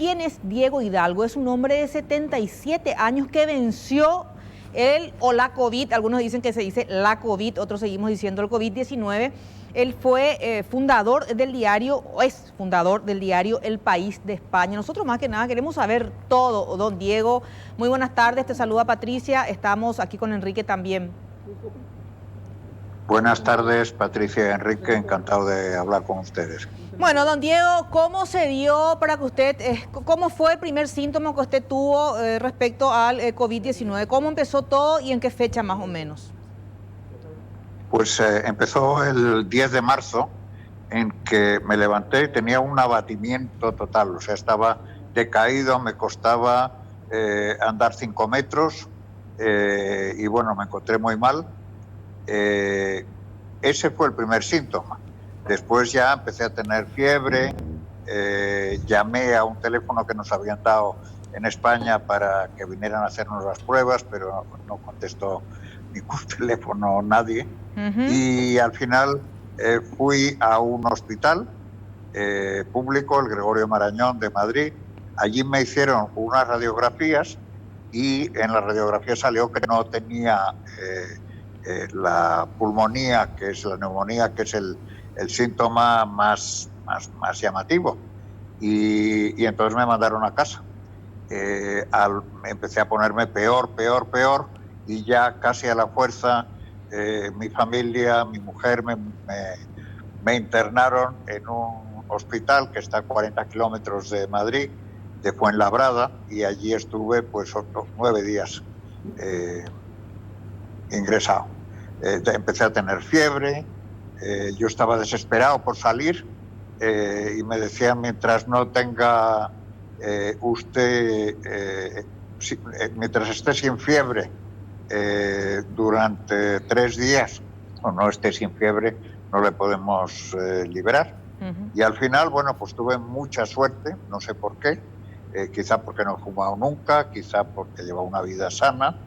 ¿Quién es Diego Hidalgo? Es un hombre de 77 años que venció él o la COVID, algunos dicen que se dice la COVID, otros seguimos diciendo el COVID-19. Él fue fundador del diario, o es fundador del diario El País de España. Nosotros más que nada queremos saber todo, don Diego. Muy buenas tardes, te saluda Patricia, estamos aquí con Enrique también. Buenas tardes, Patricia y Enrique, encantado de hablar con ustedes. Bueno, don Diego, ¿cómo se dio para que usted, cómo fue el primer síntoma que usted tuvo respecto al COVID-19? ¿Cómo empezó todo y en qué fecha más o menos? Pues empezó el 10 de marzo, en que me levanté y tenía un abatimiento total, o sea, estaba decaído, me costaba andar 5 metros y bueno, me encontré muy mal. Ese fue el primer síntoma. Después ya empecé a tener fiebre, llamé a un teléfono que nos habían dado en España para que vinieran a hacernos las pruebas, pero no contestó ningún teléfono nadie. Y al final fui a un hospital público, el Gregorio Marañón de Madrid. Allí me hicieron unas radiografías y en la radiografía salió que no tenía la pulmonía, que es la neumonía, que es el síntoma más llamativo. Y entonces me mandaron a casa. Empecé a ponerme peor, y ya casi a la fuerza mi familia, mi mujer me internaron en un hospital que está a 40 kilómetros de Madrid, de Fuenlabrada, y allí estuve pues 9 días ingresado. Empecé a tener fiebre, yo estaba desesperado por salir y me decían, mientras no tenga usted, mientras esté sin fiebre durante 3 días, o no esté sin fiebre, no le podemos liberar. Y al final, bueno, pues tuve mucha suerte, no sé por qué, quizá porque no he fumado nunca, quizá porque llevo una vida sana,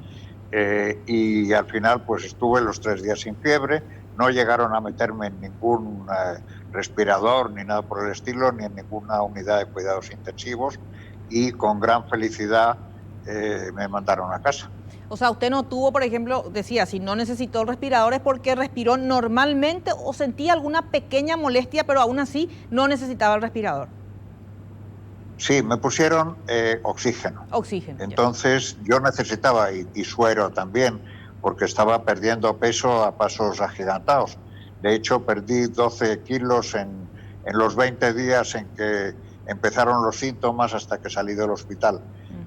y al final pues estuve los 3 días sin fiebre, no llegaron a meterme en ningún respirador ni nada por el estilo, ni en ninguna unidad de cuidados intensivos, y con gran felicidad me mandaron a casa. O sea, usted no tuvo, por ejemplo, decía, si no necesitó respiradores porque respiró normalmente o sentía alguna pequeña molestia, pero aún así no necesitaba el respirador. Sí, me pusieron oxígeno. Oxígeno. Entonces yo necesitaba, y suero también, porque estaba perdiendo peso a pasos agigantados. De hecho, perdí 12 kilos en los 20 días en que empezaron los síntomas hasta que salí del hospital.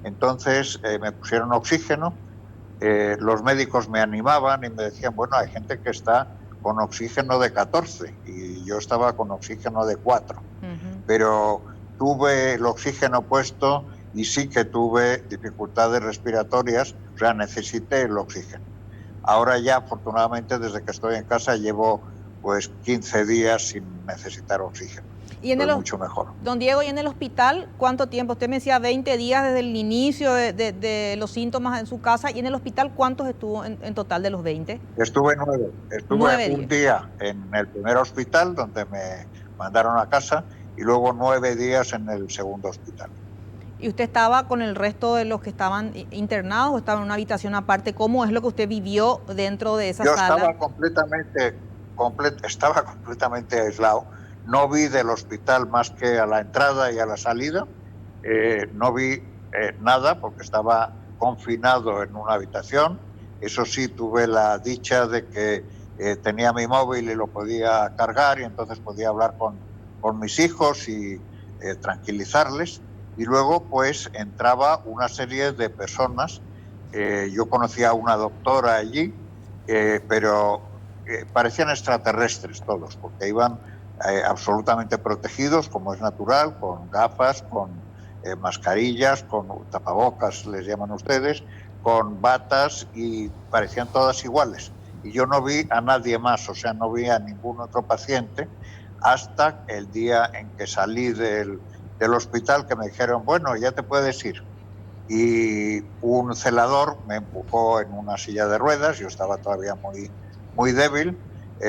Entonces me pusieron oxígeno, los médicos me animaban y me decían, bueno, hay gente que está con oxígeno de 14 y yo estaba con oxígeno de 4. Pero tuve el oxígeno puesto y sí que tuve dificultades respiratorias, o sea, necesité el oxígeno. Ahora ya, afortunadamente, desde que estoy en casa, llevo pues 15 días sin necesitar oxígeno. Y en mucho mejor. Don Diego, ¿y en el hospital cuánto tiempo? Usted me decía 20 días desde el inicio de los síntomas en su casa. ¿Y en el hospital cuántos estuvo en total de los 20? Estuve 9. Estuve un día en el primer hospital, donde me mandaron a casa, y luego 9 días en el segundo hospital. ¿Y usted estaba con el resto de los que estaban internados o estaba en una habitación aparte? ¿Cómo es lo que usted vivió dentro de esa sala? Yo estaba completamente aislado. No vi del hospital más que a la entrada y a la salida. No vi nada porque estaba confinado en una habitación. Eso sí, tuve la dicha de que tenía mi móvil y lo podía cargar, y entonces podía hablar con mis hijos y tranquilizarles. Y luego pues entraba una serie de personas. Yo conocía a una doctora allí, pero parecían extraterrestres todos, porque iban absolutamente protegidos, como es natural, con gafas, con mascarillas, con tapabocas, les llaman ustedes, con batas, y parecían todas iguales. Y yo no vi a nadie más, o sea, no vi a ningún otro paciente, hasta el día en que salí del hospital, que me dijeron, bueno, ya te puedes ir. Y un celador me empujó en una silla de ruedas, yo estaba todavía muy débil.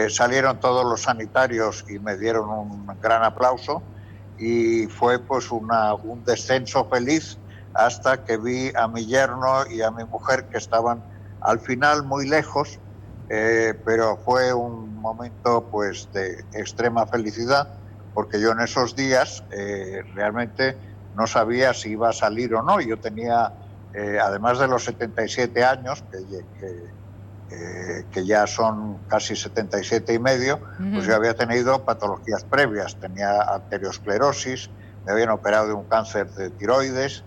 Salieron todos los sanitarios y me dieron un gran aplauso, y fue pues un descenso feliz hasta que vi a mi yerno y a mi mujer que estaban al final muy lejos, pero fue un momento pues de extrema felicidad, porque yo en esos días realmente no sabía si iba a salir o no. Yo tenía, además de los 77 años, que ya son casi 77 y medio, pues yo había tenido patologías previas, tenía arteriosclerosis, me habían operado de un cáncer de tiroides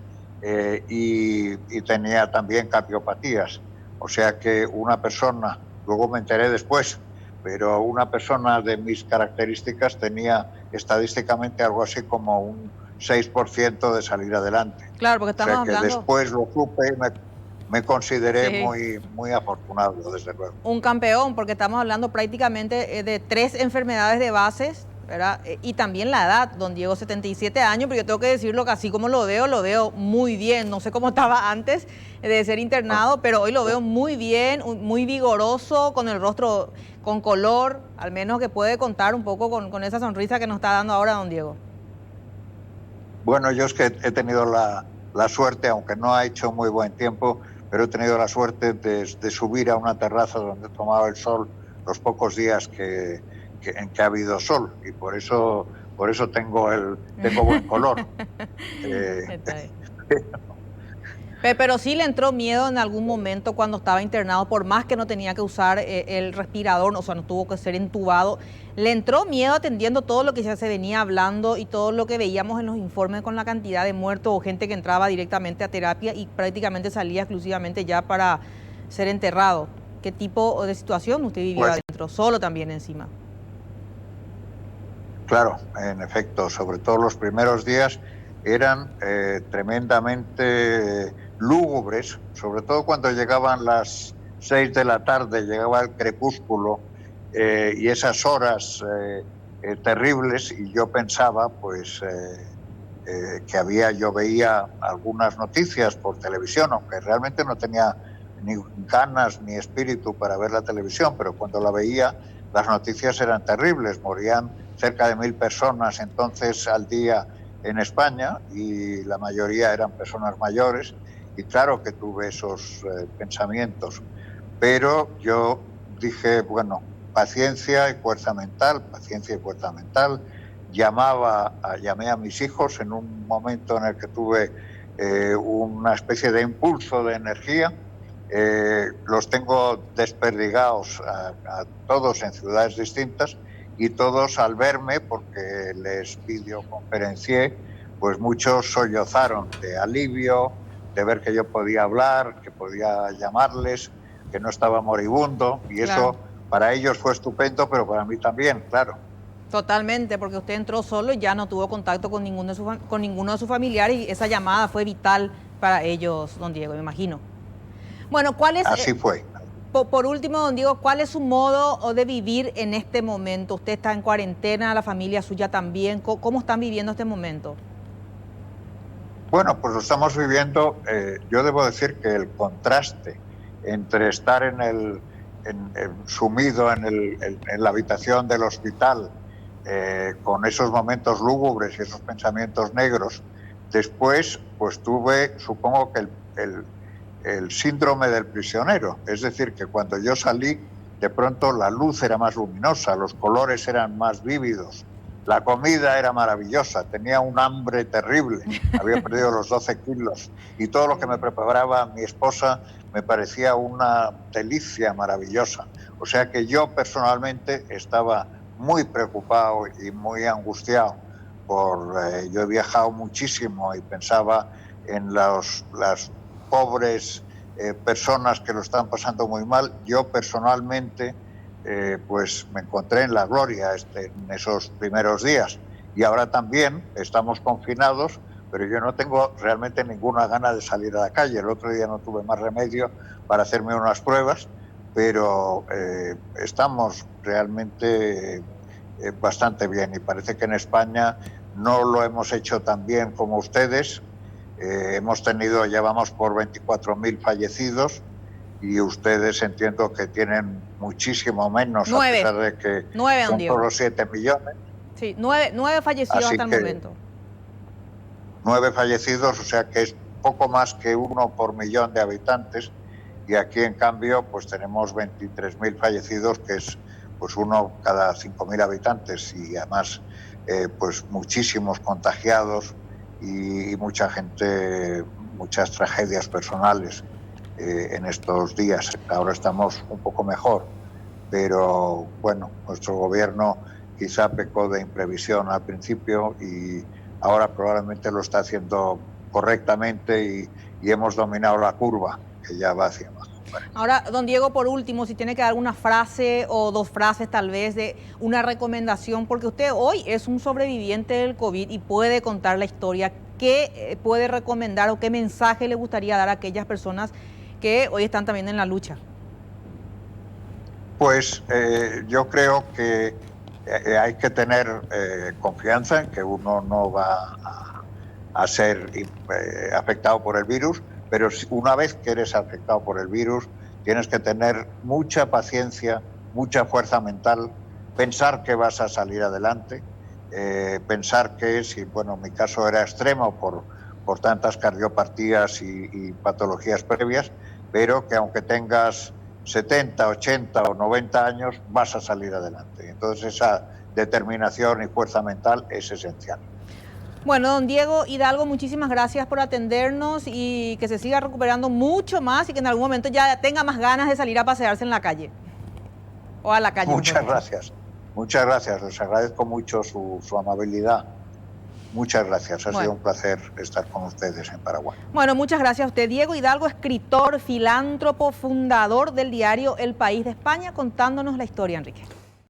y tenía también cardiopatías. O sea que una persona, luego me enteré después, pero una persona de mis características tenía estadísticamente algo así como un 6% de salir adelante. Claro, porque O estamos sea que hablando... después lo supe y me consideré Sí. muy afortunado, desde luego. Un campeón, porque estamos hablando prácticamente de 3 enfermedades de bases, ¿verdad? Y también la edad, don Diego, 77 años, pero yo tengo que decirlo que así como lo veo muy bien. No sé cómo estaba antes de ser internado, pero hoy lo veo muy bien, muy vigoroso, con el rostro con color, al menos que puede contar un poco con esa sonrisa que nos está dando ahora don Diego. Bueno, yo es que he tenido la suerte, aunque no ha hecho muy buen tiempo, pero he tenido la suerte de subir a una terraza donde tomaba el sol los pocos días en que ha habido sol, y por eso tengo buen color. Pero sí le entró miedo en algún momento cuando estaba internado, por más que no tenía que usar el respirador, o sea, no tuvo que ser entubado. Le entró miedo atendiendo todo lo que ya se venía hablando y todo lo que veíamos en los informes con la cantidad de muertos o gente que entraba directamente a terapia y prácticamente salía exclusivamente ya para ser enterrado. ¿Qué tipo de situación usted vivió adentro? Solo también encima. Claro, en efecto, sobre todo los primeros días eran tremendamente lúgubres, sobre todo cuando llegaban las 6 de la tarde, llegaba el crepúsculo y esas horas terribles, y yo pensaba pues que yo veía algunas noticias por televisión, aunque realmente no tenía ni ganas ni espíritu para ver la televisión, pero cuando la veía las noticias eran terribles. Morían cerca de 1000 personas entonces al día en España, y la mayoría eran personas mayores, y claro que tuve esos pensamientos, pero yo dije, bueno, paciencia y fuerza mental, paciencia y fuerza mental. Llamé a mis hijos en un momento en el que tuve una especie de impulso de energía. Los tengo desperdigados a todos en ciudades distintas, y todos al verme, porque les videoconferencié, pues muchos sollozaron de alivio, de ver que yo podía hablar, que podía llamarles, que no estaba moribundo, y claro, eso para ellos fue estupendo, pero para mí también, claro. Totalmente, porque usted entró solo y ya no tuvo contacto con ninguno de sus familiares, y esa llamada fue vital para ellos, don Diego, me imagino. Bueno, ¿cuál es? Así fue. Por último, don Diego, ¿cuál es su modo de vivir en este momento? Usted está en cuarentena, la familia suya también. ¿Cómo están viviendo este momento? Bueno, pues lo estamos viviendo. Yo debo decir que el contraste entre estar sumido en la habitación del hospital con esos momentos lúgubres y esos pensamientos negros, después pues tuve, supongo que el síndrome del prisionero, es decir, que cuando yo salí, de pronto la luz era más luminosa, los colores eran más vívidos, la comida era maravillosa, tenía un hambre terrible, había perdido los 12 kilos, y todo lo que me preparaba mi esposa me parecía una delicia maravillosa. O sea que yo personalmente estaba muy preocupado y muy angustiado. Yo he viajado muchísimo y pensaba en las pobres personas que lo están pasando muy mal. Yo personalmente pues me encontré en la gloria en esos primeros días, y ahora también estamos confinados, pero yo no tengo realmente ninguna gana de salir a la calle. El otro día no tuve más remedio para hacerme unas pruebas, pero estamos realmente bastante bien, y parece que en España no lo hemos hecho tan bien como ustedes. Ya vamos por 24.000 fallecidos, y ustedes entiendo que tienen muchísimo menos, 9, a pesar de que 9, son solo 7 millones. Sí, 9 fallecidos Así hasta el momento. 9 fallecidos, o sea que es poco más que 1 por millón de habitantes, y aquí en cambio pues tenemos 23.000 fallecidos, que es pues 1 cada 5.000 habitantes, y además pues muchísimos contagiados y mucha gente, muchas tragedias personales en estos días. Ahora estamos un poco mejor, pero bueno, nuestro gobierno quizá pecó de imprevisión al principio y ahora probablemente lo está haciendo correctamente y hemos dominado la curva, que ya va hacia abajo. Ahora, don Diego, por último, si tiene que dar una frase o 2 frases tal vez de una recomendación, porque usted hoy es un sobreviviente del COVID y puede contar la historia, ¿qué puede recomendar o qué mensaje le gustaría dar a aquellas personas que hoy están también en la lucha? Pues yo creo que hay que tener confianza en que uno no va a ser afectado por el virus, pero una vez que eres afectado por el virus, tienes que tener mucha paciencia, mucha fuerza mental, pensar que vas a salir adelante, pensar que, si, bueno, mi caso era extremo por tantas cardiopatías y patologías previas, pero que aunque tengas 70, 80 o 90 años, vas a salir adelante. Entonces esa determinación y fuerza mental es esencial. Bueno, don Diego Hidalgo, muchísimas gracias por atendernos y que se siga recuperando mucho más y que en algún momento ya tenga más ganas de salir a pasearse en la calle. O a la calle. Muchas gracias. Muchas gracias. Les agradezco mucho su amabilidad. Muchas gracias. Ha sido un placer estar con ustedes en Paraguay. Bueno, muchas gracias a usted. Diego Hidalgo, escritor, filántropo, fundador del diario El País de España, contándonos la historia, Enrique.